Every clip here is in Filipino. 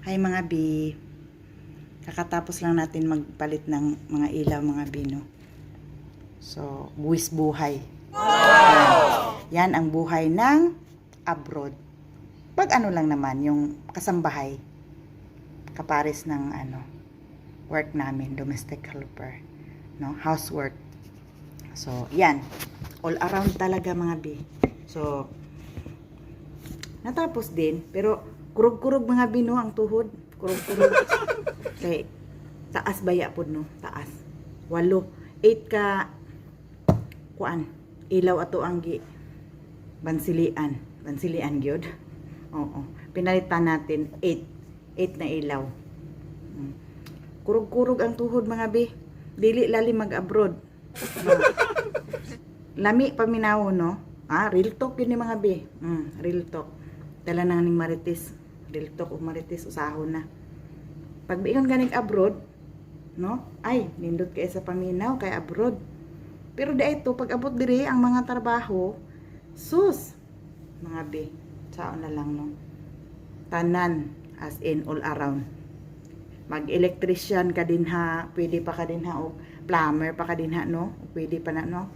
Hi mga bi, kakatapos lang natin magpalit ng mga ilaw mga bi, no? So, buwis buhay. Yan ang buhay ng abroad. Pag ano lang naman, yung kasambahay, kapares ng work namin, domestic helper, no? Housework. So, yan. All around talaga mga bi. So, natapos din, pero kurog-kurog mga bi, no? Ang tuhod. Kurog-kurog. Kay taas baya pod, no? Taas. 8 ka kuan. Ilaw ato ang gi bansilian. Bansilian gyud. Oo. Pinalitan natin 8 na ilaw. Kurog-kurog ang tuhod mga bi. Dili lali mag-abroad. No. Lami paminaw, no? Real talk yun ni mga bi. Real talk. Dala na ning marites. Real talk o marites usahon na. Pag biyon ganing abroad, no? Ay, nindot kay sa paminaw kay abroad. Pero dito pag abot diri ang mga trabaho, sus mga bi, saon na lang, no? Tanan as in all around. Mag-electrician ka din ha, pwede pa ka din ha, o plumber pa ka din ha, no? O pwede pa na, no?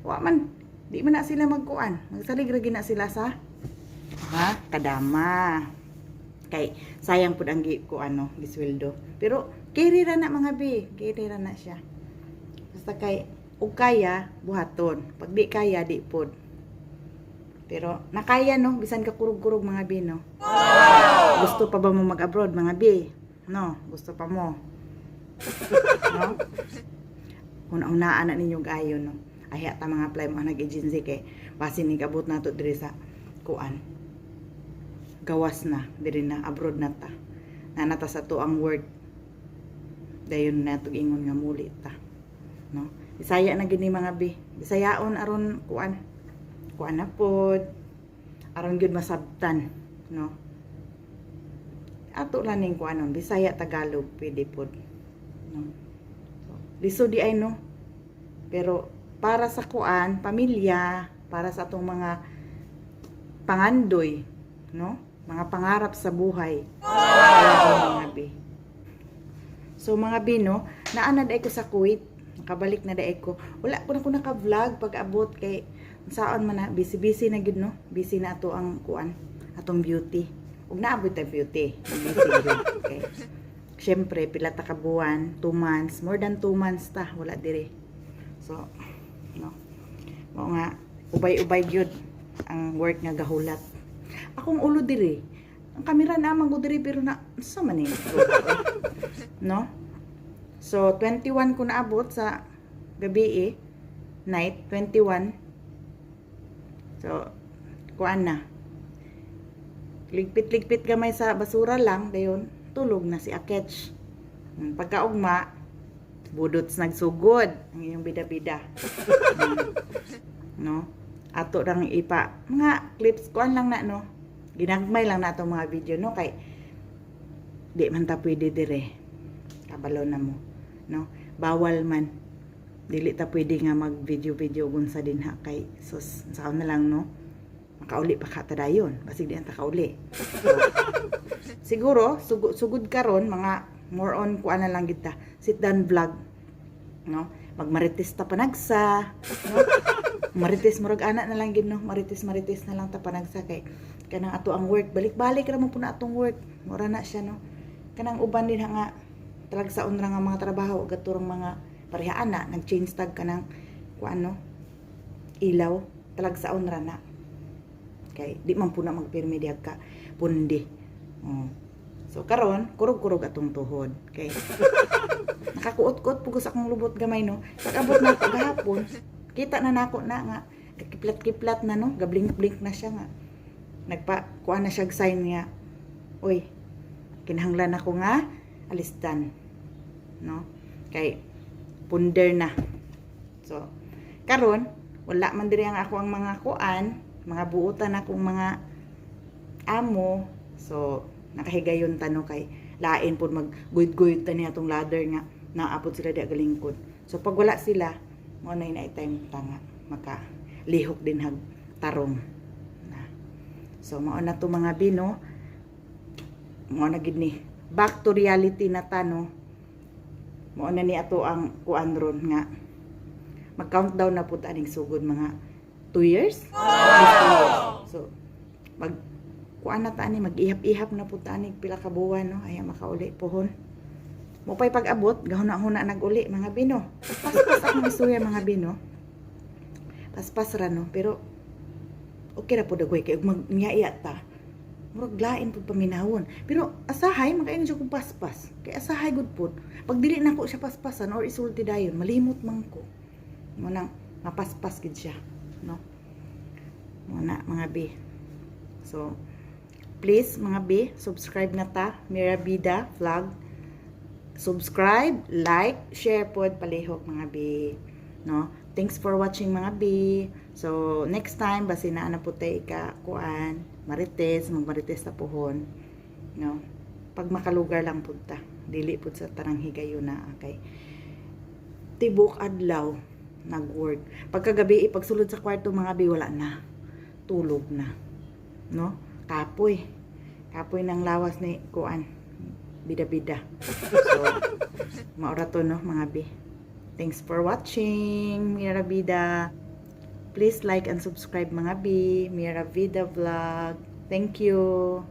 Wa man, di man na sila magkuan. Magsalig ra na sila sa kadama. Kay sayang pud ang gisweldo. Pero kiri ra na mga bi, kiri ra na siya. Basta kay ug kaya buhaton, pag di kaya di pod. Pero nakaya, no, bisan ka kurog-kurog mga bi, no. Wow! Gusto pa ba mo mag-abroad mga bi? No, gusto pa mo. No? Una-unaan na ninyo gayon, no. Ahiya ta mga apply mo nag-agency kay basin ni kabot nato diri sa kuan. Gawas na diri na abroad na ta. Nanata sa to ang work. Dayon na to ingon nga muli ta. No? Bisaya na gini mga bi. Bisayaon aron kuan. Kuan na pod. Aron gyud masabtan, no? Ato lang ning kuanon, Bisaya Tagalog pwede pod. No? So, liso di ay, no. Pero para sa kuan, pamilya, para sa atong mga pangandoy, no? Mga pangarap sa buhay. Mga bi. So mga bi, no, naanad ay ko sa Kuwait. Nakabalik na dai ko. Wala ko na naka-vlog pag abot kay saan man na busy na gid, no. Busy na ato ang kuan, atong beauty. Ug naabot ta beauty. Busy gid. Okay. Syempre pila ta ka buwan, 2 months, more than 2 months ta wala dire. So, no. Mao nga ubay-ubay gyud ang work nga gahulat. Akong ulo diri. Ang kamera na man ko diri pero na sa man ni. No? So 21 ko naabot sa gabi night 21. So kuan na. Ligpit-ligpit gamay sa basura lang dayon tulog na si Akech. Pagkaugma budots nagsugod ang iyong bida-bida. No? Ato rang ipa mga clips kuan lang na, no. Ginagmay lang na itong mga video, no, kay di man ta pwede dire. Kabalo na mo, no. Bawal man. Dili ta pwede nga mag video gunsa din ha kay sus sao na lang, no. Makauli pa ka ta dayon, basig di ta kauli. So, siguro sugod karon mga more on kuan na lang kita. Sit down vlog, no. Magmarites ta panagsa, no. Marites murag anak na lang gid, no. Marites na lang ta panagsa kay kanang ato ang work balik-balik ra mo pud na atong work. Mura na siya, no. Kanang uban din nga talagsaon ra nga mga trabaho gaturong mga parehaan na nag-change tag kanang kuan, no. Ilaw talagsaon ra na. Kay di man pud na magpirmi diha ka pundi. So karon kurog-kurog atong tuhod. Kay nakakuot-kuot pugos akong lubot gamay, no. Pag abot na ko gahapon kita na nako na nga kakiplat-kiplat na, no, gablink-blink na siya nga. Nagpa-kuha na siya sign nga, uy, kinahanglan ako nga alistan, no, kay punder na. So karon wala man diri ang ako ang mga kuan, mga buutan akong mga amo. So nakahigayon ta, no, kay lain pud mag-guyud-guyud ta ni atong ladder nga naapod sila di galingkod. So pag wala sila mo na time tanga maka lihok din hag tarong na. So mao na to mga bino, mo na gid ni back to reality na ta, no. Mo na ni ato ang kuan ron nga mag-countdown na pud aning sugod mga 2 years. So mag kuan na ta ani mag-ihap-ihap na pud ta ani pila ka buwan, no, ay makauli pohon. Mo pay pag-abot gahuna-huna nag-uli mga bino. Paspas akong istorya mga bino. Paspas ra, no, pero okay ra pud dagoy kay ug magnyaya ta. Murag lain pud paminahon. Pero asahay makaingon siya kung paspas. Kay asahay gud pud. Pag dili nako siya paspasan or isulti dayon, malimot man ko. Mo nang mapaspas gid siya, no. Mo na mga bi. So please mga bi, subscribe na ta Mirabida Vlog. Subscribe, like, share pod palihok mga bi, no. Thanks for watching mga bi. So next time basi na ana putay ka kuan marites magmarites ta pohon, no. Pag makalugar lang pud ta, dili pud sa tarang higayon na kay tibok adlaw nag-work. Pagkagabi pagsulod sa kwarto mga bi wala na, tulog na, no. Kapoy ng lawas ni kuan bida-bida. So maura to, no mga bi. Thanks for watching Mirabida. Please like and subscribe mga bi, Mirabida Vlog. Thank you.